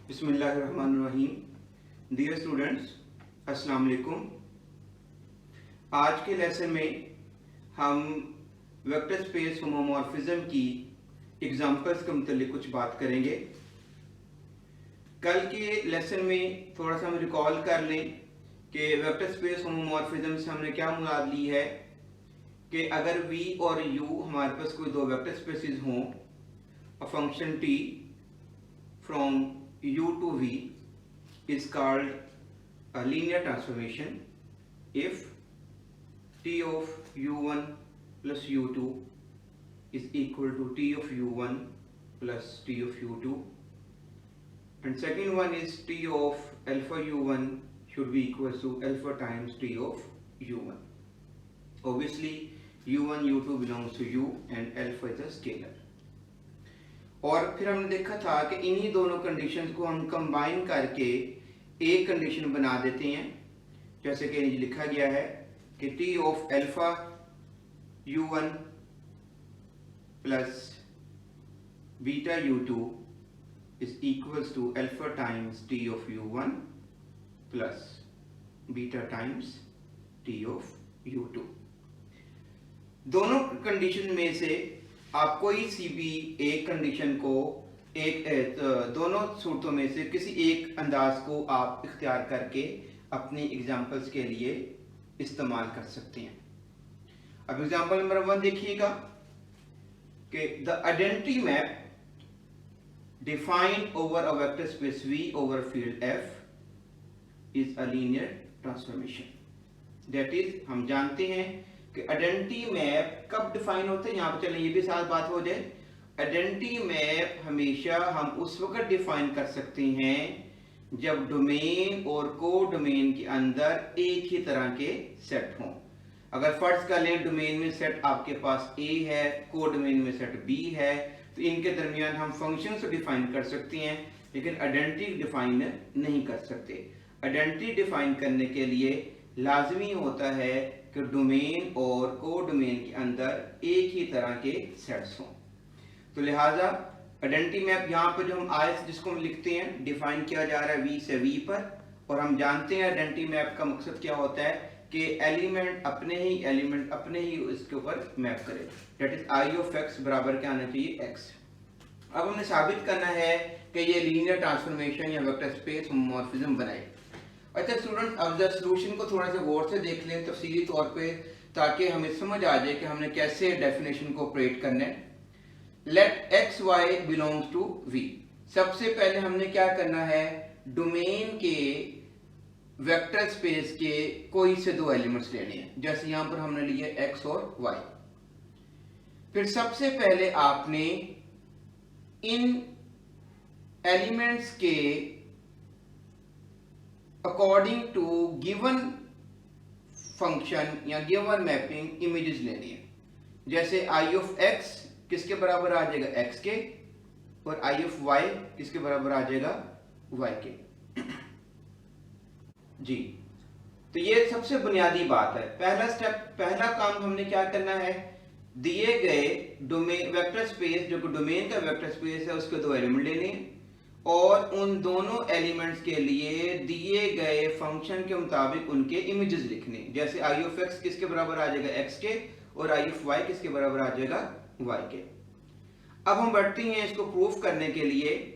बिस्मिल्लाहिर्रहमानिर्रहीम। Dear students, अस्सलाम वालेकुम। आज के लेसन में हम वेक्टर स्पेस होमोमॉर्फिज्म की एग्जांपल्स के मुतालिक कुछ बात करेंगे। कल के लेसन में थोड़ा सा हम रिकॉल कर लें कि वेक्टर स्पेस होमोमॉर्फिज्म से हमने क्या मुराद ली है कि अगर v और u हमारे पास कोई दो वेक्टर स्पेसिस हों, a function t from u to v is called a linear transformation if t of u1 plus u2 is equal to t of u1 plus t of u2, and second one is t of alpha u1 should be equal to alpha times t of u1. Obviously u1 u2 belongs to u and alpha is a scalar. और फिर हमने देखा था कि इन्हीं दोनों conditions को हम कंबाइन करके एक कंडीशन बना देते हैं, जैसे कि लिखा गया है कि t of alpha u1 plus beta u2 is equals to alpha times t of u1 plus beta times t of u2। दोनों कंडीशन में से आप कोई सी भी एक कंडीशन को दोनों सूरतों में से किसी एक अंदाज को आप इख्तियार करके अपनी एग्जांपल्स के लिए इस्तेमाल कर सकते हैं। अब एग्जांपल नंबर 1 देखिएगा कि the identity map defined over a vector space V over field F is a linear transformation. That is, हम जानते हैं कि आइडेंटिटी मैप कब डिफाइन होते हैं। यहाँ पे चलें ये भी साथ बात हो जाए। आइडेंटिटी मैप हमेशा हम उस वक्त डिफाइन कर सकते हैं जब डोमेन और को डोमेन के अंदर एक ही तरह के सेट हों। अगर फर्ज कर लें डोमेन में सेट आपके पास A है, को डोमेन में सेट B है, तो इनके दरमियान हम फंक्शन से डिफाइन कर सकते हैं, लेकिन आइडेंटिटी डिफाइन नहीं कर सकते। आइडेंटिटी डिफाइन करने के लिए लाजमी होता है कि डोमेन और को डोमेन के अंदर एक ही तरह के सेट्स हों। तो लिहाजा आइडेंटिटी मैप यहाँ पर जो हम आई जिसको हम लिखते हैं डिफाइन किया जा रहा है V से V पर, और हम जानते हैं आइडेंटिटी मैप का मकसद क्या होता है कि एलिमेंट अपने ही इसके ऊपर मैप करे। That is I of x बराबर क्या आना चाहिए x। अब हमने साबित करना है कि ये लीनियर ट्रांसफॉर्मेशन या वेक्टर स्पेस होमोमॉर्फिज्म बनाए। अच्छा स्टूडेंट, अब जब सोल्यूशन को थोड़ा सा गौर से देख लें तफसीली तौर पे, ताकि हमें समझ आ जाए कि हमने कैसे डेफिनेशन को ऑपरेट करना है। Let x y belongs to V। सबसे पहले हमने क्या करना है, डोमेन के वेक्टर स्पेस के कोई से दो एलिमेंट्स लेने हैं, जैसे यहां पर हमने लिए x और y। फिर सबसे पहले आपने इन एलिमेंट्स के अकॉर्डिंग टू गिवन फंक्शन या गिवन मैपिंग इमेजेस लेनी है। जैसे आई ऑफ एक्स किसके बराबर आ जाएगा x के, और आई ऑफ y किसके बराबर आ जाएगा y के। जी, तो ये सबसे बुनियादी बात है। पहला काम हमने क्या करना है, दिए गए डोमेन वेक्टर स्पेस जो डोमेन का वेक्टर स्पेस है उसके दो एलिमेंट लेने हैं, और उन दोनों एलिमेंट्स के लिए दिए गए फंक्शन के मुताबिक उनके इमेजेस लिखने। जैसे आई ऑफ एक्स किसके बराबर आ जाएगा x के, और आई ऑफ y किसके बराबर आ जाएगा y के। अब हम बढ़ते हैं इसको प्रूफ करने के लिए,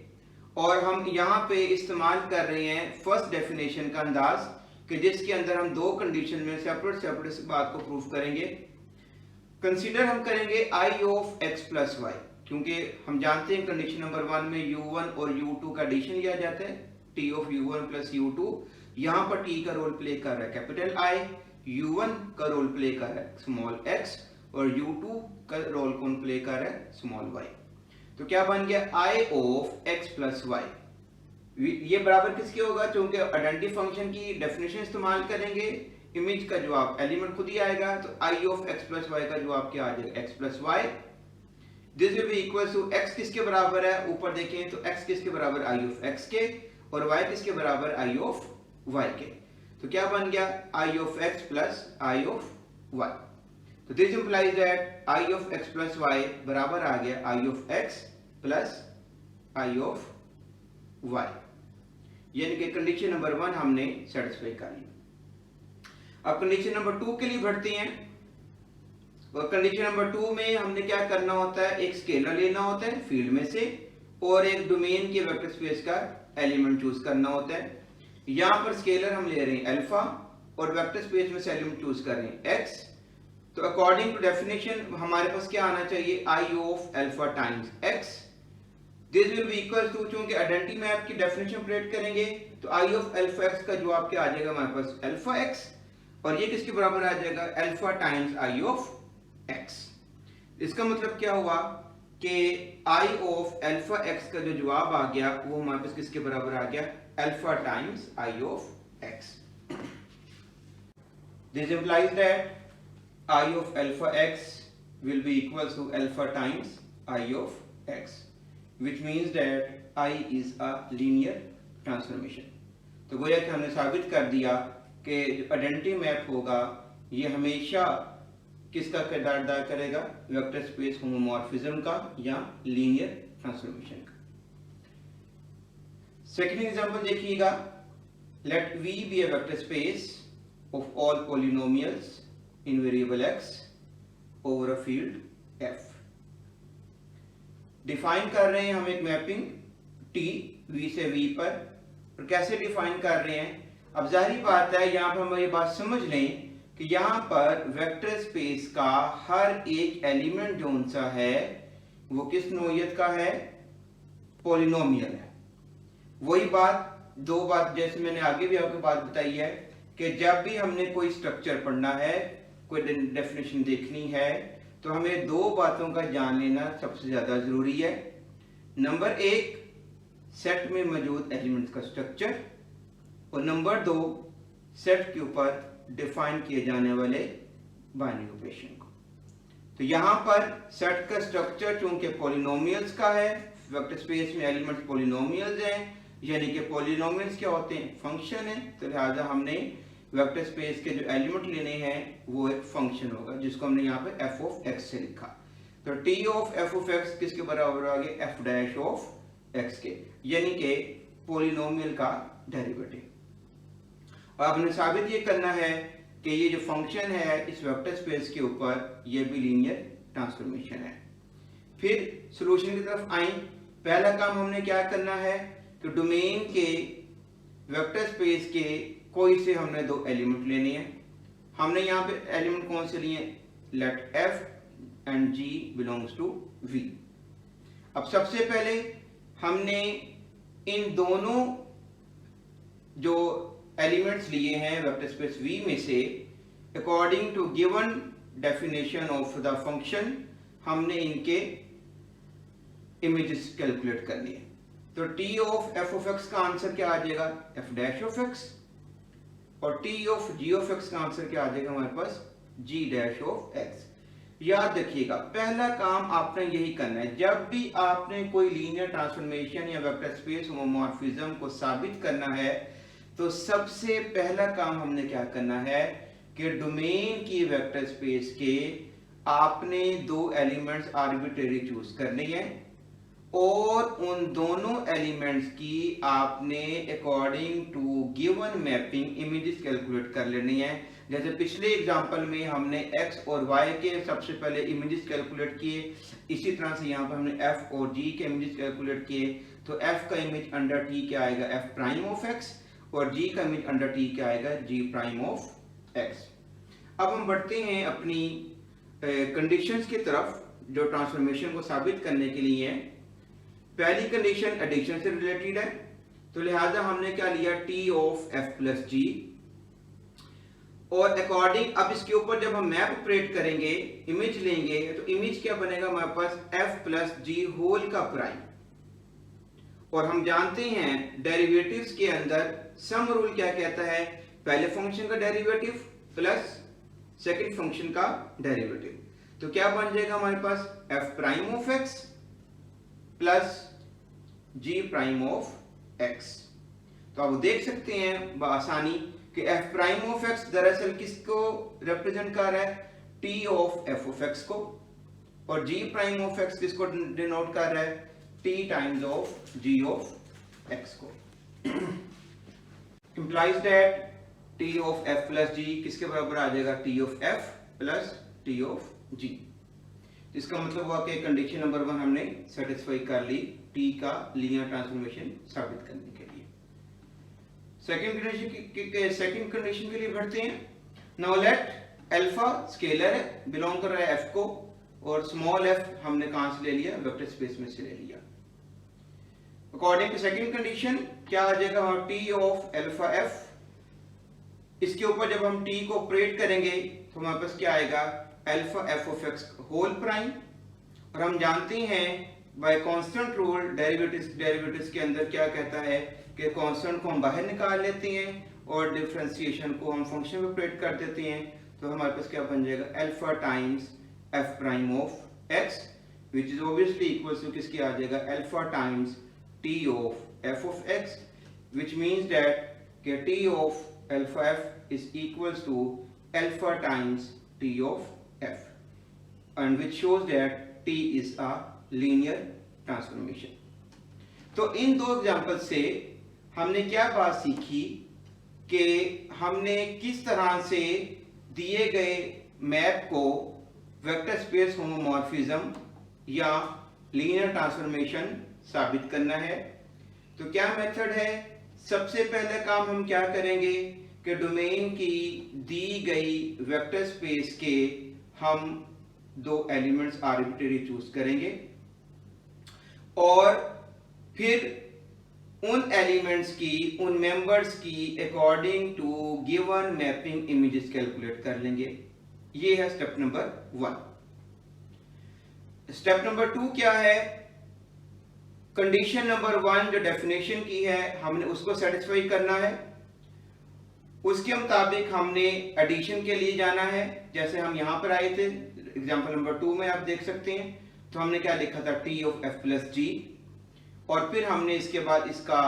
और हम यहाँ पे इस्तेमाल कर रहे हैं फर्स्ट डेफिनेशन का अंदाज कि जिसके अंदर हम दो कंडीशन में सेपरेट इस बात को प्रूफ करेंगे। कंसीडर हम करेंगे आई ऑफ एक्स प्लस वाई, क्योंकि हम जानते हैं कंडीशन नंबर 1 में u1 और u2 का एडिशन लिया जाता है, t of u1 plus u2। यहाँ पर t का रोल प्ले कर रहा है कैपिटल I, u1 का रोल प्ले कर रहा है स्मॉल x, और u2 का रोल कौन प्ले कर रहा है स्मॉल y। तो क्या बन गया I of x plus y। ये बराबर किसके होगा, क्योंकि आइडेंटिटी फंक्शन की डेफिनेशन इस्तेमाल करेंगे, इमेज का जवाब एलिमेंट खुद ही आएगा, तो I of x plus y का जवाब क्या आ जाएगा x plus y। This will be equal to x किसके बराबर है, ऊपर देखें तो x किसके बराबर I ऑफ x के, और y किसके बराबर I ऑफ y के। तो क्या बन गया I of x plus I of y। तो this implies that I of x plus y बराबर आ गया I of x plus I of y। यानी कि कंडीशन नंबर 1 हमने सेटिस्फाई कर ली। अब कंडीशन नंबर 2 के लिए बढ़ते हैं। और कंडीशन नंबर 2 में हमने क्या करना होता है, एक स्केलर लेना होता है फील्ड में से और एक डोमेन के वेक्टर स्पेस का एलिमेंट चूज करना होता है। यहां पर स्केलर हम ले रहे हैं अल्फा और वेक्टर स्पेस में से एलिमेंट चूज कर रहे हैं एक्स। तो अकॉर्डिंग टू डेफिनेशन हमारे पास क्या आना चाहिए, I of alpha times x. This will be equal to, चूंकि आइडेंटिटी मैप की डेफिनेशन ऑपरेट करेंगे तो आई ऑफ अल्फा एक्स का जवाब क्या आ जाएगा हमारे पास, अल्फा एक्स। और ये किसके बराबर आ जाएगा, alpha times I of x. इसका मतलब क्या हुआ कि आई ऑफ अल्फा एक्स का जो जवाब आ गया वो हमारे पास किसके बराबर आ गया, alpha times I of x. This implies that I of alpha x will be equals to alpha times I of x, which means that I is a linear transformation. तो गोया कि हमने साबित कर दिया कि जो आइडेंटिटी मैप होगा ये हमेशा किसका किरदार अदा करेगा, वेक्टर स्पेस होमोमॉर्फिज्म का या लीनियर ट्रांसफॉर्मेशन का। सेकंड एग्जांपल देखिएगा, late V be a vector space of all polynomials in variable x over a field f। Define कर रहे हैं हम एक मैपिंग t v से v पर। और कैसे डिफाइन कर रहे हैं, अब जाहिर बात है यहां पर हम ये बात समझ लें कि यहां पर वेक्टर स्पेस का हर एक एलिमेंट जो सा है वो किस नोयत का है, पॉलिनोमियल है। वही बात दो बात जैसे मैंने आगे भी आपको बात बताई है कि जब भी हमने कोई स्ट्रक्चर पढ़ना है, कोई डेफिनेशन देखनी है, तो हमें दो बातों का जान लेना सबसे ज्यादा जरूरी है। नंबर 1 सेट में मौजूद एलिमेंट्स का स्ट्रक्चर और नंबर 2 सेट के ऊपर डिफाइन किए जाने वाले बाइनरी ऑपरेशन को। तो यहां पर सेट का स्ट्रक्चर चूंकि पॉलिनोमियल्स का है, वेक्टर स्पेस में एलिमेंट्स पॉलिनोमियल्स हैं, यानी कि पॉलिनोमियल्स क्या होते हैं, फंक्शन है। तो लिहाजा हमने वेक्टर स्पेस के जो एलिमेंट लेने हैं वो एक फंक्शन होगा जिसको हमने यहाँ पे f ऑफ x से लिखा। तो t of f of x किसके बराबर आ गया, f डैश ऑफ x के, यानी कि पॉलिनोमियल का डेरिवेटिव। और आपने साबित ये करना है कि ये जो फंक्शन है इस वेक्टर स्पेस के ऊपर ये भी लीनियर ट्रांसफॉर्मेशन है। फिर सॉल्यूशन की तरफ आए। पहला काम हमने क्या करना है कि डोमेन के वेक्टर स्पेस के कोई से हमने दो एलिमेंट लेने हैं। हमने यहाँ पे एलिमेंट कौन से लिए, let f and g belongs to v। अब सबसे पहले हमने इन दोनों जो एलिमेंट्स लिए हैं वेक्टर स्पेस v में से according to given definition of the function हमने इनके इमेजेस कैलकुलेट कर लिए। तो t of f of x का आंसर क्या आ जाएगा, f डैश ऑफ x, और t of g of x का आंसर क्या आ जाएगा हमारे पास, g डैश ऑफ x। याद रखिएगा पहला काम आपने यही करना है, जब भी आपने कोई लीनियर ट्रांसफॉर्मेशन या वेक्टर स्पेस होमोमॉर्फिज्म को साबित करना है तो सबसे पहला काम हमने क्या करना है कि डोमेन की वेक्टर स्पेस के आपने दो एलिमेंट्स आर्बिट्रेरी चूज करने हैं और उन दोनों एलिमेंट्स की आपने according to given mapping images calculate कर लेनी है। जैसे पिछले एग्जांपल में हमने x और y के सबसे पहले इमेजेस कैलकुलेट किए, इसी तरह से यहाँ पर हमने f और g के इमेजेस कैलकुलेट किए। तो f का इमेज अंडर t क्या आएगा, f प्राइम ऑफ x, और g का इमेज अंडर t क्या आएगा, g प्राइम ऑफ x। अब हम बढ़ते हैं अपनी कंडीशंस की तरफ जो ट्रांसफॉर्मेशन को साबित करने के लिए है। पहली कंडीशन एडिशन से रिलेटेड है, तो लिहाजा हमने क्या लिया, t of f plus g, और अकॉर्डिंग अब इसके ऊपर जब हम मैप ऑपरेट करेंगे, इमेज लेंगे, तो इमेज क्या बनेगा हमारे पास, f प्लस g होल का प्राइम। और हम जानते हैं डेरिवेटिव्स के अंदर सम रूल क्या कहता है, पहले फंक्शन का डेरिवेटिव प्लस सेकंड फंक्शन का डेरिवेटिव। तो क्या बन जाएगा हमारे पास, f prime of x plus g prime of x। तो आप देख सकते हैं बआसानी कि f प्राइम ऑफ x दरअसल किसको रिप्रेजेंट कर रहा है, t of f of x को, और g प्राइम ऑफ x किसको डिनोट कर रहा है, t times of g of x को। implies that t of f plus g किसके बराबर आ जाएगा, t of f plus t of g। इसका मतलब हुआ कि कंडीशन नंबर 1 हमने सेटिस्फाई कर ली t का लीनियर ट्रांसफॉर्मेशन साबित करने के लिए। सेकंड कंडीशन के लिए बढ़ते हैं। नाउ लेट अल्फा स्केलर है, बिलोंग कर रहा है f को, और स्मॉल f हमने कहां से ले लिया, वेक्टर स्पेस में से ले लिया। अकॉर्डिंग टू सेकंड कंडीशन क्या आ जाएगा, t ऑफ अल्फा f, इसके ऊपर जब हम t को ऑपरेट करेंगे तो हमारे पास क्या आएगा, alpha f of x whole prime. और हम जानते हैं बाय कांस्टेंट रूल डेरिवेटिव्स के अंदर क्या कहता है कि कांस्टेंट को हम बाहर निकाल लेते हैं और डिफरेंशिएशन को हम फंक्शन में ऑपरेट कर देते हैं, तो हमारे पास क्या बन जाएगा, alpha times f prime of x, which is obviously equals to किसके आ जाएगा, alpha times t of f of x, which means that t of alpha f is equals to alpha times t of f, and which shows that t is a linear transformation। तो इन दो example से हमने क्या बात सीखी कि हमने किस तरह से दिए गए मैप को वेक्टर स्पेस होमोमॉर्फिज्म या लीनियर ट्रांसफॉर्मेशन साबित करना है। तो क्या मेथड है, सबसे पहले काम हम क्या करेंगे कि डोमेन की दी गई वेक्टर स्पेस के हम दो एलिमेंट्स आर्बिट्रेरी चूज करेंगे और फिर उन एलिमेंट्स की, उन मेंबर्स की according to given mapping images calculate कर लेंगे। ये है स्टेप नंबर 1। स्टेप नंबर 2 क्या है, कंडीशन नंबर 1 जो डेफिनेशन की है हमने उसको सेटिस्फाई करना है। उसके मुताबिक हमने एडिशन के लिए जाना है, जैसे हम यहां पर आए थे एग्जांपल नंबर 2 में आप देख सकते हैं। तो हमने क्या लिखा था, t of f plus g, और फिर हमने इसके बाद इसका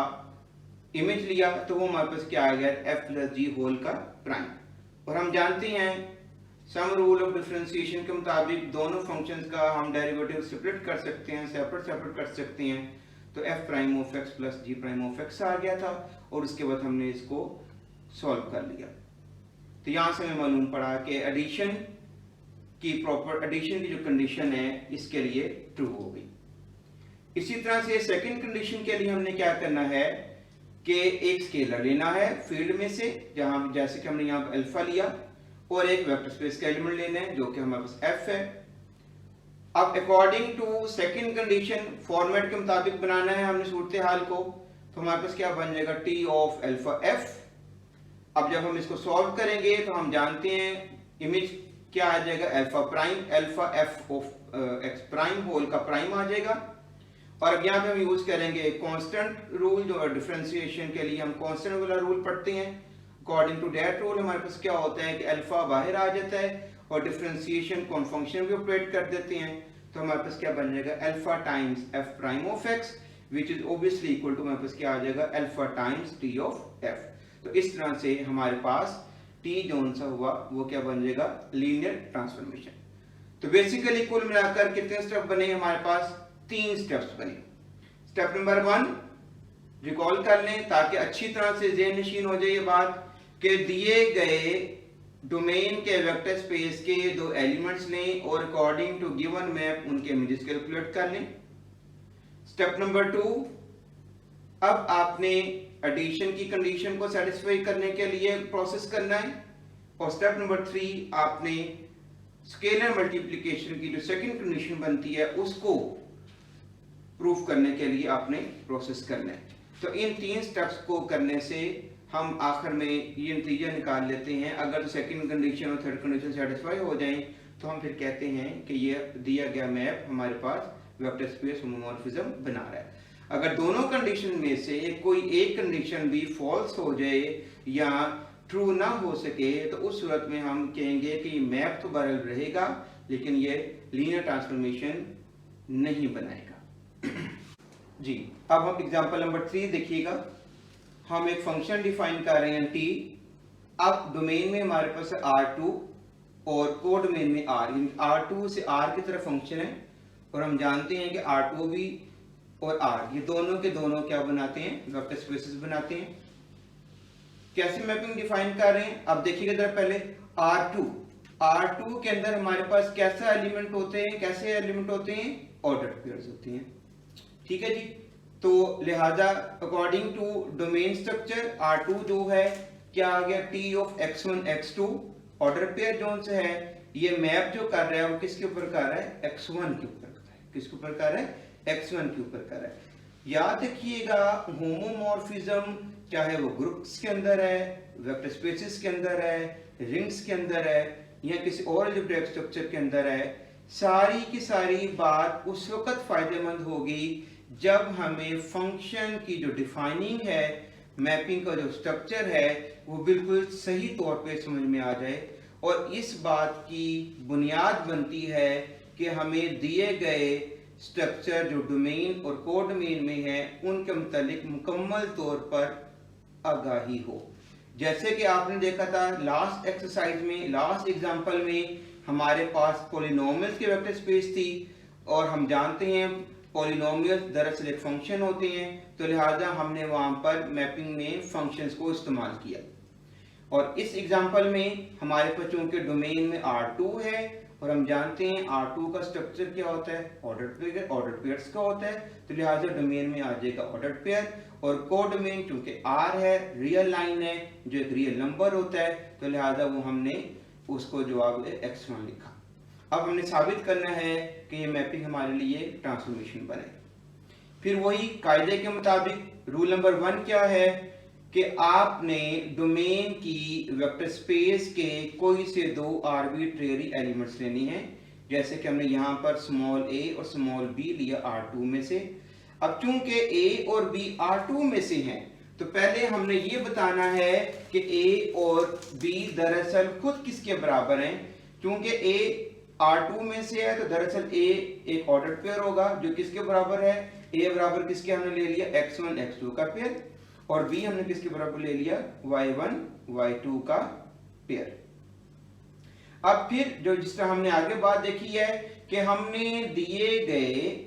इमेज लिया तो वो हमारे पास क्या आ गया, f प्लस g होल का प्राइम। और हम जानते हैं सम रूल ऑफ डिफरेंशिएशन के मुताबिक दोनों फंक्शंस का हम डेरिवेटिव सेपरेट कर सकते हैं, सेपरेट कर सकते हैं। तो f prime of x plus g prime of x आ गया था और उसके बाद हमने इसको सॉल्व कर लिया। तो यहां से हमें मालूम पड़ा कि एडिशन की जो कंडीशन है इसके लिए ट्रू हो गई। इसी तरह से सेकंड कंडीशन के लिए हमने क्या करना है कि एक स्केलर लेना है फील्ड में से, जहां जैसे कि हमने यहां पर अल्फा लिया, और एक वेक्टर स्पेस का एलिमेंट लेना है जो कि हमारे पास f है। अब according to second condition format के मुताबिक बनाना है हमने सूरत हाल को, तो हमारे पास क्या बन जाएगा, t ऑफ अल्फा f। अब जब हम इसको सॉल्व करेंगे तो हम जानते हैं इमेज क्या आ जाएगा, alpha prime, alpha f of x prime whole का प्राइम आ जाएगा। और अब यहाँ पे हम यूज करेंगे कांस्टेंट रूल, जो डिफरेंशिएशन के लिए हम कांस्टेंट वाला रूल पढ़ते हैं। अकॉर्डिंग टू दैट रूल हमारे पास क्या होता है कि अल्फा बाहर आ जाता है और डिफरेंशिएशन को हम फंक्शन भी ऑपरेट कर देते हैं। तो हमारे पास क्या बन जाएगा, alpha times f prime of x, which is obviously equal to हमारे पास क्या आ जाएगा, alpha times t of f। तो इस तरह से हमारे पास t जोन सा हुआ वो क्या बन जाएगा, लीनियर ट्रांसफॉर्मेशन। तो बेसिकली कुल मिलाकर कितने स्टेप बने हमारे पास, 3 स्टेप्स बने। स्टेप नंबर 1 रिकॉल कर लें ताकि अच्छी तरह से ज़हन नशीन हो जाए ये बात कि दिए गए डोमेन के वेक्टर स्पेस के दो एलिमेंट्स लें और अकॉर्डिंग टू गिवन मैप उनके इमेजेस कैलकुलेट कर लें। स्टेप नंबर 2, अब आपने एडिशन की कंडीशन को सेटिस्फाई करने के लिए प्रोसेस करना है। और स्टेप नंबर 3 आपने स्केलर मल्टीप्लिकेशन की जो सेकंड कंडीशन बनती है उसको प्रूफ करने के लिए आपने प्रोसेस करना है। तो इन 3 स्टेप्स को करने से हम आखिर में ये नतीजा निकाल लेते हैं। अगर सेकंड कंडीशन और थर्ड कंडीशन सेटिस्फाई हो जाएं तो हम फिर कहते हैं कि ये दिया गया मैप हमारे पास वेक्टर स्पेस होमोमॉर्फिज्म बना रहा है। अगर दोनों कंडीशन में से कोई एक कंडीशन भी फॉल्स हो जाए या ट्रू ना हो सके तो उस सूरत में हम कहेंगे कि मैप तो बहरहाल रहेगा लेकिन ये लीनियर ट्रांसफॉर्मेशन नहीं बनाएगा। जी, अब हम एग्जांपल नंबर 3 देखिएगा। हम एक फंक्शन डिफाइन कर रहे हैं t। अब डोमेन में हमारे पास है r2 और को डोमेन में r, r2 से r की तरफ फंक्शन है और हम जानते हैं कि r2 भी और r ये दोनों के दोनों क्या बनाते हैं, वेक्टर स्पेसेस बनाते हैं। कैसे मैपिंग डिफाइन कर रहे हैं अब देखिएगा जरा पहले। R2 के अंदर हमारे पास कैसा एलिमेंट होते हैं, कैसे एलिमेंट होते हैं, ऑर्डर्ड पेयर्स होते हैं, ठीक है जी। तो लिहाजा according to domain structure R2 जो है क्या आ गया, T of x1 x2 order pair zone से है, ये मैप जो कर रहा है वो किसके ऊपर कर रहा है, x1 के ऊपर कर रहा है, किसके ऊपर कर रहा है, x1 के ऊपर कर रहा है। याद रखिएगा होमोमॉर्फिज्म चाहे वो ग्रुप्स के अंदर है, वेक्टर स्पेसेस के अंदर है, रिंग्स के अंदर है या किसी और अलजेब्रिक स्ट्रक्चर के अंदर है, सारी की सारी बात उस वक्त फायदेमंद होगी जब हमें फंक्शन की जो डिफाइनिंग है, मैपिंग का जो स्ट्रक्चर है वो बिल्कुल सही तौर पे समझ में आ जाए। और इस बात की बुनियाद बनती है कि हमें दिए गए स्ट्रक्चर जो डोमेन और कोडोमेन में है उनके मुतालिक मुकम्मल तौर पर आगाही हो। जैसे कि आपने देखा था लास्ट एक्सरसाइज में, लास्ट एग्जांपल में हमारे पास पॉलिनोमियल्स के वेक्टर स्पेस थी और हम जानते हैं पॉलिनोमियल्स दरअसल एक फंक्शन होते हैं, तो लिहाजा हमने वहां पर मैपिंग में फंक्शंस को इस्तेमाल किया। और इस एग्जांपल में हमारे पास चूंकि डोमेन में R2 है और हम जानते हैं R2 का स्ट्रक्चर क्या होता है, ऑर्डर पेयर्स का होता है, तो लिहाजा डोमेन में आ जाएगा ऑर्डर पेयर। और कोडोमेन चूंकि R है, रियल लाइन है, जो एक रियल नंबर होता है, तो लिहाजा वो हमने उसको जवाब x1 लिखा। अब हमने साबित करना है कि ये मैपिंग हमारे लिए ट्रांसफॉर्मेशन बने। फिर वही कायदे के मुताबिक रूल नंबर 1 क्या है कि आपने डोमेन की वेक्टर स्पेस के कोई से दो आर्बिट्रेरी एलिमेंट्स लेने हैं, जैसे कि हमने यहाँ पर स्मॉल a और स्मॉल b लिया R2 में से। अब चूंकि a और b R2 में से हैं, तो पहले हमने ये बताना है कि a और b दरअसल खुद किसके बराबर हैं। चूंकि a R2 में से है तो दरअसल a एक ऑर्डर पेयर होगा जो किसके बराबर है, a बराबर किसके हमने ले लिया, x1 x2 का पेयर, और b हमने किसके बराबर ले लिया, y1 y2 का पेयर। अब फिर जो जिस तरह हमने आगे बात देखी है कि हमने दिए गए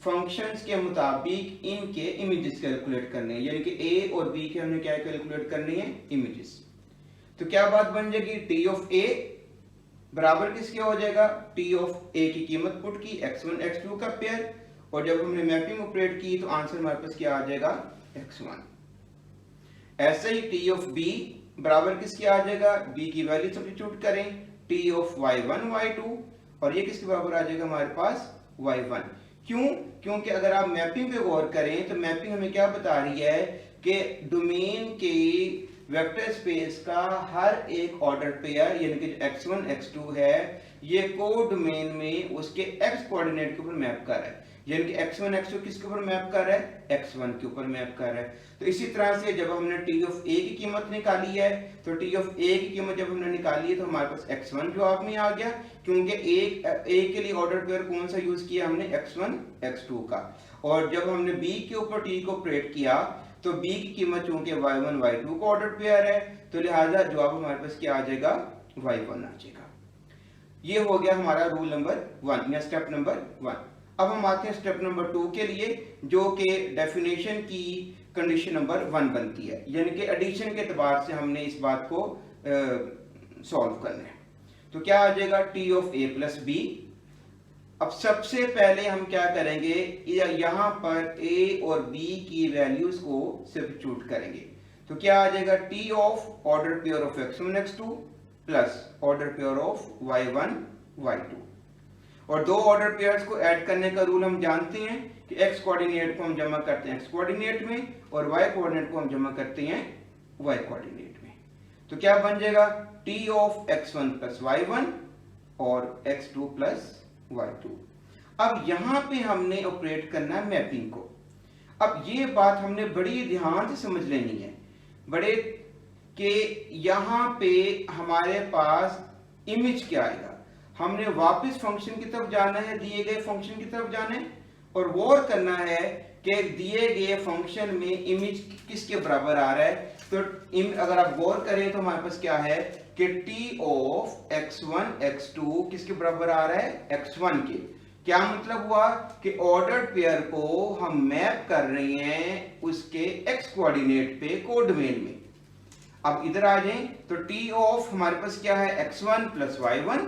फंक्शंस के मुताबिक इनके इमेजेस कैलकुलेट करने हैं, यानी कि a और b के हमने क्या कैलकुलेट करने हैं, इमेजेस। तो क्या बात बन जाएगी, t ऑफ a बराबर किसके हो जाएगा, t ऑफ a की कीमत पुट की x1 x2 का पेयर, और जब हमने मैपिंग ऑपरेट की तो आंसर हमारे पास क्या आ जाएगा, x1। ऐसे ही t ऑफ b बराबर किसके आ जाएगा, b की वैल्यू सब्स्टिट्यूट करें, t ऑफ y1 y2, और ये किसके बराबर आ जाएगा हमारे पास, y1। क्यों, क्योंकि अगर आप मैपिंग पे गौर करें तो मैपिंग हमें क्या बता रही है कि डोमेन के वेक्टर स्पेस का हर एक ऑर्डर पेयर यानी कि x1 x2 है, ये कोडोमेन में उसके x कोऑर्डिनेट के ऊपर मैप कर रहा है, यानी कि x1 x2 किसके ऊपर मैप कर रहा है, x1 के ऊपर मैप कर रहा है। तो इसी तरह से जब हमने t ऑफ a की कीमत निकाली है, तो t ऑफ a की कीमत जब हमने निकाली है तो हमारे पास x1 जवाब में आ गया, क्योंकि a के लिए ऑर्डर पेयर कौन सा यूज किया हमने, x1 x2 का। और जब हमने b के ऊपर t को ऑपरेट किया तो b की कीमत चूंकि y1 y2 का ऑर्डर पेयर है, तो लिहाजा जवाब हमारे पास क्या आ जाएगा, y1 आ जाएगा। ये हो गया हमारा रूल नंबर 1 या स्टेप नंबर 1। अब हम आते हैं स्टेप नंबर 2 के लिए, जो कि डेफिनेशन की कंडीशन नंबर 1 बनती है, यानी कि एडिशन के एतबार से हमने इस बात को सॉल्व करना है। तो क्या आ जाएगा, t of a plus b। अब सबसे पहले हम क्या करेंगे, यहां पर a और b की वैल्यूज को सब्स्टिट्यूट करेंगे। तो क्या आ जाएगा, t of order pair of x1 x2 plus order pair of y1 y2। और दो ऑर्डर पेयर्स को ऐड करने का रूल हम जानते हैं कि x कोऑर्डिनेट को हम जमा करते हैं x कोऑर्डिनेट में और y कोऑर्डिनेट को हम जमा करते हैं y कोऑर्डिनेट में। तो क्या बन जाएगा, t of x1 plus y1 और x2 प्लस y2। अब यहां पे हमने ऑपरेट करना है मैपिंग को। अब ये बात हमने बड़ी ध्यान से समझ लेनी है, बड़े कि यहां पे हमारे पास इमेज क्या आएगा। हमने वापस फंक्शन की तरफ जाना है, दिए गए फंक्शन की तरफ जाना है और गौर करना है कि दिए गए फंक्शन में इमेज किसके बराबर आ रहा है। तो अगर आप गौर करें तो हमारे पास क्या है कि t ऑफ x1 x2 किसके बराबर आ रहा है, x1 के। क्या मतलब हुआ कि ऑर्डर्ड पेयर को हम मैप कर रहे हैं उसके x कोऑर्डिनेट पे कोडोमेन में। अब इधर आ जाएं तो टी ऑफ हमारे पास क्या है, x1 plus y1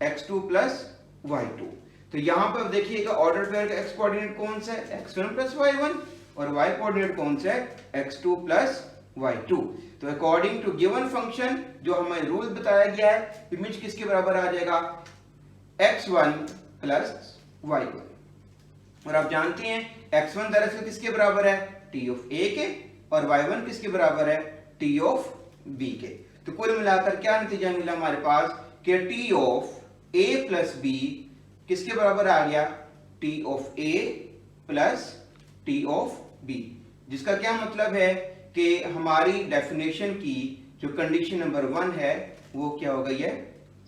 x2 plus y2। तो यहां पर देखिएगा ऑर्डर पेयर का x कोऑर्डिनेट कौन सा है, x1 प्लस y1, और y कोऑर्डिनेट कौन सा है, x2 प्लस y2। तो अकॉर्डिंग टू गिवन फंक्शन जो हमें रूल बताया गया है, इमेज किसके बराबर आ जाएगा, x1 प्लस y1। और आप जानते हैं x1 दरअसल किसके बराबर है, t ऑफ a के, और y1 किसके बराबर है, t ऑफ b के। तो कुल मिलाकर क्या नतीजा मिला हमारे पास कि t of a plus b किसके बराबर आ गया, t of a plus t of b, जिसका क्या मतलब है कि हमारी डेफिनेशन की जो कंडीशन नंबर 1 है वो क्या हो गई है,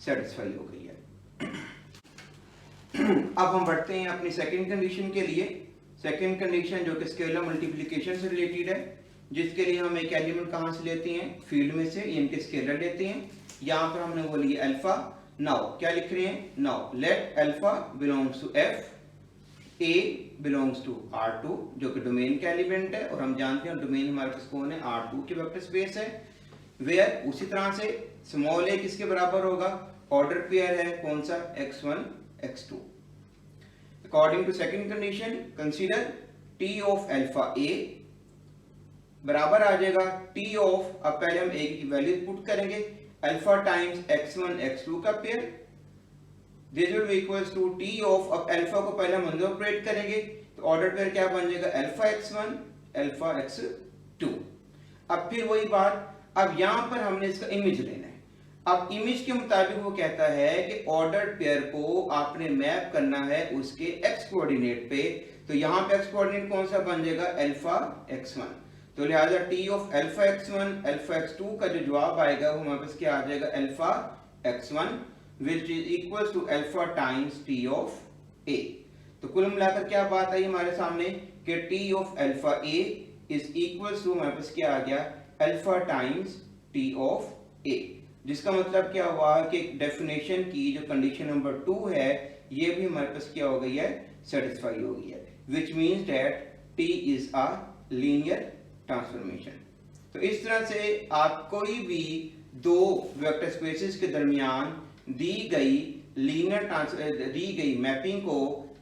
सेटिस्फाई हो गई है। अब हम बढ़ते हैं अपनी सेकंड कंडीशन के लिए। सेकंड कंडीशन जो कि स्केलर मल्टीप्लिकेशन से रिलेटेड है, जिसके लिए हम एक एलिमेंट कहां से लेते हैं, फील्ड में से, इनके स्केलर लेते हैं। यहां पर हमने वो लिया अल्फा। नाउ क्या लिख रहे हैं, now let alpha belongs to F, a belongs to R2 जो कि डोमेन का एलिमेंट है, और हम जानते हैं डोमेन हमारे पास कौन है, R2 की वेक्टर स्पेस है। वेयर उसी तरह से स्मॉल a किसके बराबर होगा, ऑर्डर पेयर है कौन सा, x1 x2। According to second condition consider t of alpha a बराबर आ जाएगा t ऑफ, अब पहले हम a की वैल्यू पुट करेंगे, अल्फा टाइम्स x1 x2 का pair, this will be equals to t of, अब अल्फा को पहले हम अंदर ऑपरेट करेंगे तो ऑर्डर पेयर क्या बन जाएगा, अल्फा x1 अल्फा x2। अब फिर वही बात, अब यहां पर हमने इसका इमेज लेना है। अब इमेज के मुताबिक वो कहता है कि ऑर्डर पेयर को आपने मैप करना है उसके x कोऑर्डिनेट पे, तो यहां पे x कोऑर्डिनेट कौन सा बन जाएगा, अल्फा x1। तो लिहाजा t of alpha x1 alpha x2 का जो जवाब आएगा वो हमारे पास क्या आ जाएगा, alpha x1 which is equals to alpha times t of a। तो कुल मिलाकर क्या बात आई हमारे सामने कि t of alpha a is equals to हमारे पास क्या आ गया, alpha times t of a, जिसका मतलब क्या हुआ कि डेफिनेशन की जो कंडीशन नंबर 2 है ये भी हमारे पास क्या हो गई है, सेटिस्फाई हो गई है, which means that t is a linear transformation। तो इस तरह से आप कोई भी दो वेक्टर स्पेसेस के दरमियान दी गई मैपिंग को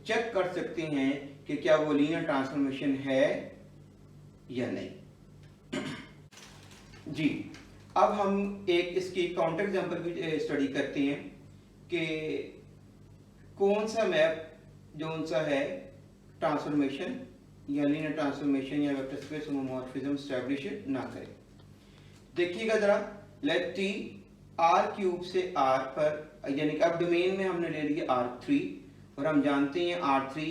चेक कर सकते हैं कि क्या वो लीनियर ट्रांसफॉर्मेशन है या नहीं। जी, अब हम एक इसकी काउंटर एग्जांपल भी स्टडी करते हैं कि कौन सा मैप जो सा है ट्रांसफॉर्मेशन या लीनियर ट्रांसफॉर्मेशन या वेक्टर स्पेस होमोमॉर्फिज्म एस्टैब्लिश ना करे। देखिएगा जरा, लेट टी R क्यूब से R पर, यानी कि अब डोमेन में हमने ले लिया R3, और हम जानते हैं R3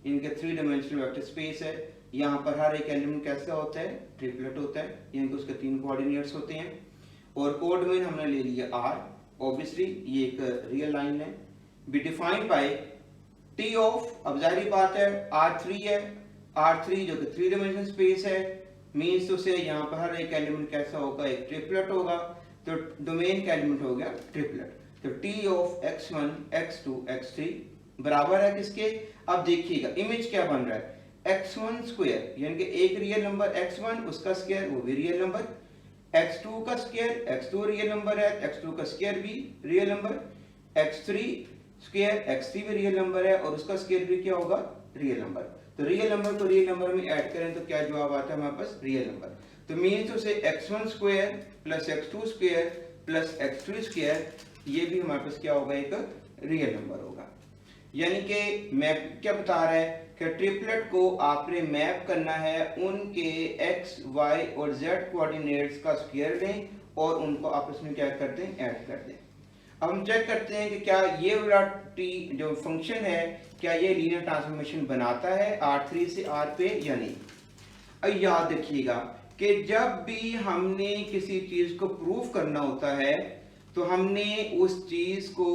इनके 3 डायमेंशनल वेक्टर स्पेस है। यहाँ पर हर एक एलिमेंट कैसा होता है, ट्रिपलेट होता है, यानी कि उसके 3 कोऑर्डिनेट्स होते हैं। और कोड में हमने ले लिया R, ऑब्वियसली ये एक रियल लाइन है, be defined by T of, अब जाहिर बात है R3 है, R3 जो कि 3 डायमेंशनल स्पेस है, मीन्स तो से यहाँ पर हर एक एलिमेंट कैसा होगा, एक ट्रिपलेट होगा, तो डोमेन का एलिमेंट हो गया ट्रिपलेट। तो t of x1 x2 x3 बराबर है किसके, अब देखिएगा इमेज क्या बन रहा है, x1 स्क्वायर यानी कि एक रियल नंबर x1 उसका स्क्वायर वो भी रियल नंबर, x2 का स्क्वायर x2 रियल नंबर है, x2 का स्क्वायर भी real number, x3 square x3 भी रियल नंबर है और उसका स्क्वायर भी क्या होगा, रियल नंबर। तो रियल नंबर को रियल नंबर में ऐड करें तो क्या जवाब आता है हमारे पास, रियल नंबर। तो मीन्स तो से x1 square plus x2 square plus x3 square ये भी हमारे पास क्या होगा, एक रियल नंबर होगा। यानी कि मैप क्या बता रहा है कि ट्रिपलेट को आपने मैप करना है उनके x, y और z कोऑर्डिनेट्स का स्क्वायर लें और उनको आपस में क्या कर दें, ऐड कर दें। अब हम चेक करते हैं कि क्या ये वाला t जो फंक्शन है क्या ये लीनियर ट्रांसफॉर्मेशन बनाता है R3 से R पे या नहीं। अब याद रखिएगा कि जब भी हमने किसी चीज को प्रूफ करना होता है तो हमने उस चीज को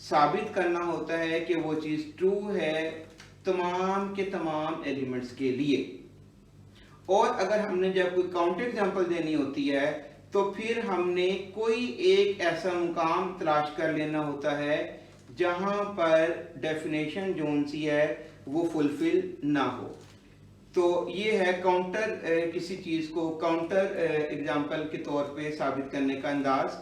साबित करना होता है कि वो चीज ट्रू है तमाम के तमाम एलिमेंट्स के लिए। और अगर हमने जब कोई काउंटर एग्जांपल देनी होती है तो फिर हमने कोई एक ऐसा मुकाम तलाश कर लेना होता है जहां पर डेफिनेशन जोन सी है वो फुलफिल ना हो। तो ये है काउंटर, किसी चीज को काउंटर एग्जाम्पल के तौर पे साबित करने का अंदाज।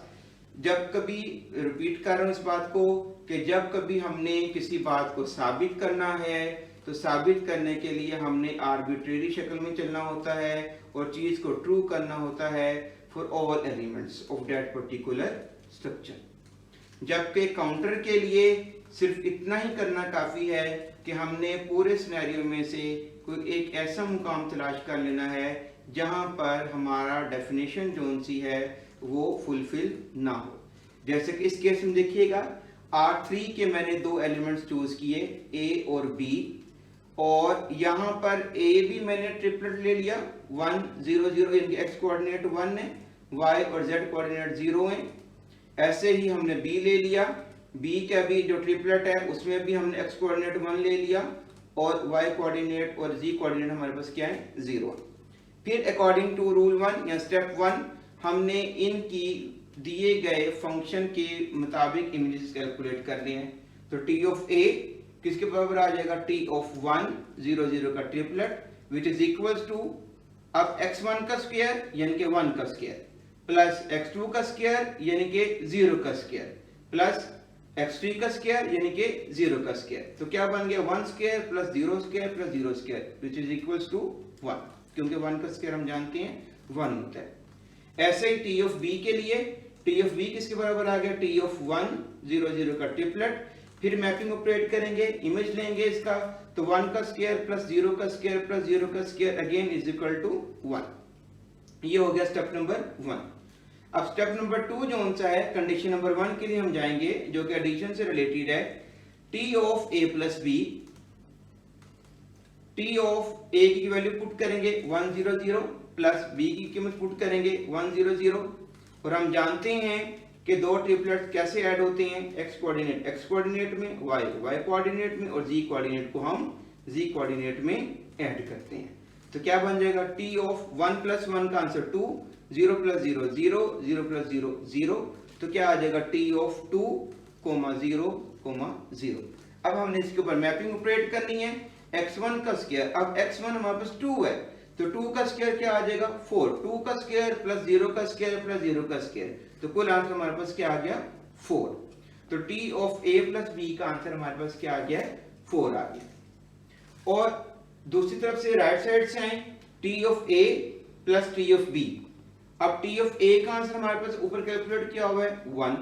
जब कभी, रिपीट कर रहा हूं इस बात को, कि जब कभी हमने किसी बात को साबित करना है तो साबित करने के लिए हमने आर्बिट्रेरी शक्ल में चलना होता है और चीज को ट्रू करना होता है for all elements of that particular structure. जबकि काउंटर के लिए सिर्फ इतना ही करना काफी है कि हमने पूरे सिनेरियो में से कोई एक ऐसा मुकाम तलाश कर लेना है जहां पर हमारा डेफिनेशन जोन सी है वो फुलफिल ना हो। जैसे कि इस केस में देखिएगा, R3 के मैंने दो एलिमेंट्स चूज किए A और B, और यहां पर A भी मैंने ट्रिपलेट ले लिया 1 0 0, इनके x कोऑर्डिनेट 1 है, y और z कोऑर्डिनेट 0 है। ऐसे ही हमने B ले लिया, B का भी जो ट्रिपलेट है उसमें भी हमने x कोऑर्डिनेट 1 ले लिया और y कोऑर्डिनेट और z कोऑर्डिनेट हमारे पास क्या है, 0। फिर अकॉर्डिंग टू रूल 1 या स्टेप 1 हमने इनकी दिए गए फंक्शन के मुताबिक इमेजेस कैलकुलेट करने हैं। तो t ऑफ a किसके बराबर आ जाएगा, t ऑफ 1 0 0 का triplet, which is equals to अब x1 का स्क्वायर यानी कि 1 का स्क्वायर प्लस x2 का स्क्वायर यानी कि 0 का स्क्वायर प्लस x3 का स्क्वायर यानी कि 0 का स्क्वायर। तो क्या बन गया, 1 square plus 0 square plus 0 square which is equals to 1, क्योंकि 1 का स्क्वायर हम जानते हैं 1 होता है। ऐसे ही t ऑफ b के लिए t ऑफ b किसके बराबर आ गया, t ऑफ 1 0 0 का ट्रिपलेट। फिर मैपिंग ऑपरेट करेंगे, इमेज लेंगे इसका, तो 1 का स्क्वायर प्लस 0 का स्क्वायर प्लस 0 का square again is equal to 1। ये हो गया स्टेप नंबर 1। अब स्टेप नंबर 2 जो सा है, कंडीशन नंबर 1 के लिए हम जाएंगे जो कि एडिशन से रिलेटेड है। t of a plus b, t of a की वैल्यू पुट करेंगे 1 0 0 प्लस b की कीमत पुट करेंगे 1 0 0, और हम जानते हैं कि दो ट्रिपलेट्स कैसे ऐड होते हैं, x कोऑर्डिनेट में, y कोऑर्डिनेट में और z कोऑर्डिनेट को हम z कोऑर्डिनेट में ऐड करते हैं। तो क्या बन जाएगा, t ऑफ 1 प्लस 1 का आंसर 2, 0 प्लस 0 0, 0 प्लस 0 0, तो क्या आ जाएगा t ऑफ 2 0 0। अब हमने इसके ऊपर मैपिंग ऑपरेट करनी है, x1 का स्क्वायर, अब x1 हमारे पास 2 है तो 2 का स्क्वायर क्या आ जाएगा 4, 2 का स्क्वायर प्लस 0 का स्क्वायर प्लस 0 का स्क्वायर, तो कुल आंसर हमारे पास क्या आ गया 4। तो t of a plus b का आंसर हमारे पास क्या आ गया है 4 आ गया। और दूसरी तरफ से राइट साइड से आए, t of a plus t of b। अब t ऑफ a का आंसर हमारे पास ऊपर कैलकुलेट किया हुआ है 1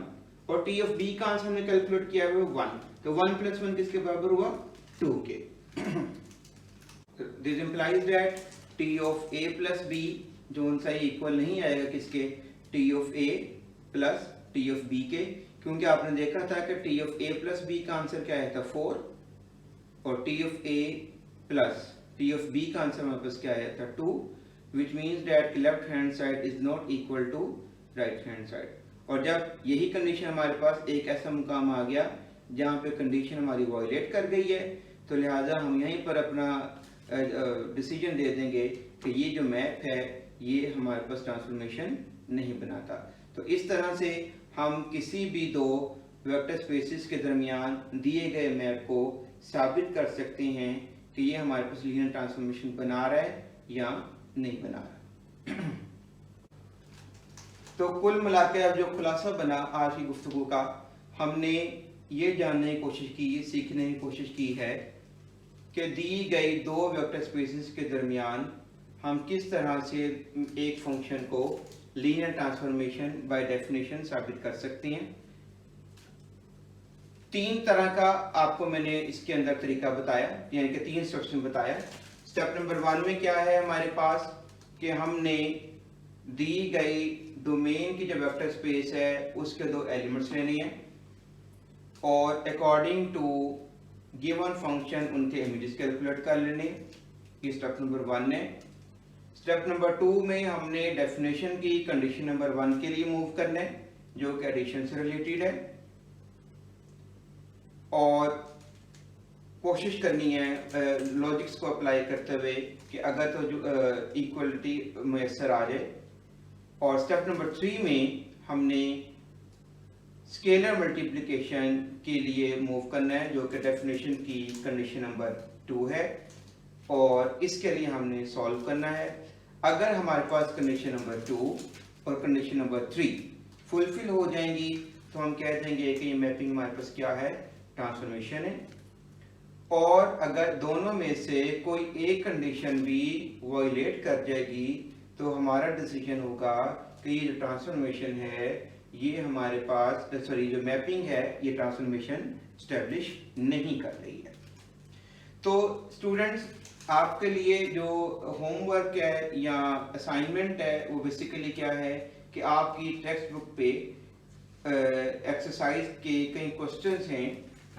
और t ऑफ b का आंसर हमने कैलकुलेट किया हुआ है 1, तो 1 प्लस 1 किसके बराबर हुआ 2 के। This implies that t of a plus b जो सा इक्वल नहीं आएगा किसके, t of a plus t of b के, क्योंकि आपने देखा था कि t of a plus b का आंसर क्या आया था 4 और t of a plus t of b का आंसर हमारे पास क्या आया था 2, which means that left hand side is not equal to right hand side. और जब यही कंडीशन हमारे पास एक ऐसा मुकाम आ गया जहाँ पे कंडीशन हमारी वायलेट कर गई है, तो लिहाजा हम यहीं पर अपना डिसीजन दे देंगे कि ये जो मैप है ये हमारे पास ट्रांसफॉर्मेशन नहीं बनाता। तो इस तरह से हम किसी भी दो वेक्टर स्पेसेस के दरमियान दिए गए मैप को साबित कर सकते हैं कि ये हमारे पास लीनियर ट्रांसफॉर्मेशन बना रहा है या नहीं बना रहा। तो कुल मिलाकर अब जो खुलासा बना आज की गुफ्तगू का, हमने ये जानने की कोशिश की, सीखने की कोशिश की है कि दी गई दो वेक्टर स्पेसेस के दरमियान हम किस तरह से एक फंक्शन को लीनियर ट्रांसफॉर्मेशन बाय डेफिनेशन साबित कर सकते हैं। 3 तरह का आपको मैंने इसके अंदर तरीका बताया, यानी कि 3 इंस्ट्रक्शन बताया। स्टेप नंबर 1 में क्या है हमारे पास कि हमने दी गई डोमेन की जो वेक्टर स्पेस है उसके 2 एलिमेंट्स लेने हैं और अकॉर्डिंग टू गिवन फंक्शन उनके इमेजेस कैलकुलेट कर लेने। ये स्टेप नंबर 1 है। स्टेप नंबर 2 में हमने डेफिनेशन की कंडीशन नंबर 1 के लिए मूव करना है जो कि एडिशन से रिलेटेड है, और कोशिश करनी है लॉजिक्स को अप्लाई करते हुए कि अगर तो जो इक्वलिटी मैसर आ जाए। और स्टेप नंबर 3 में हमने स्केलर मल्टीप्लिकेशन के लिए मूव करना है जो कि डेफिनेशन की कंडीशन नंबर 2 है। और इसके लिए हमने सॉल्व करना है। अगर हमारे पास कंडीशन नंबर 2 और कंडीशन नंबर 3 फुलफिल हो जाएंगी तो हम कह देंगे कि ये मैपिंग हमारे पास क्या है, ट्रांसफॉर्मेशन है। और अगर दोनों में से कोई एक कंडीशन भी वायलेट कर जाएगी तो हमारा डिसीजन होगा कि ये जो ट्रांसफॉर्मेशन है ये हमारे पास जो मैपिंग है ये ट्रांसफॉर्मेशन स्टैब्लिश नहीं कर रही है। तो स्टूडेंट्स, आपके लिए जो होमवर्क है या असाइनमेंट है वो बेसिकली क्या है कि आपकी टेक्स्ट बुक पे एक्सरसाइज के कई क्वेश्चंस हैं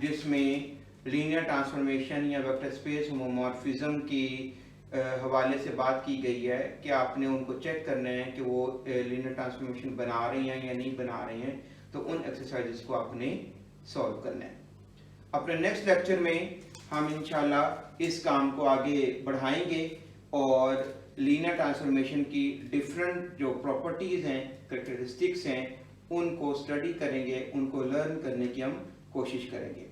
जिसमें लीनियर ट्रांसफॉर्मेशन या वेक्टर स्पेस होमोमॉर्फिज्म की हवाले से बात की गई है कि आपने उनको चेक करना है कि वो लीनियर ट्रांसफॉर्मेशन बना रहे हैं या नहीं बना रहे हैं, तो उन एक्सरसाइजेस को आपने सॉल्व करना है। अपने नेक्स्ट लेक्चर में हम इंशाल्लाह इस काम को आगे बढ़ाएंगे और लीनियर ट्रांसफॉर्मेशन की डिफरेंट जो प्रॉपर्टीज़ हैं, कैरेक्टरिस्टिक्स हैं, उनको स्टडी करेंगे, उनको लर्न करने की हम कोशिश करेंगे।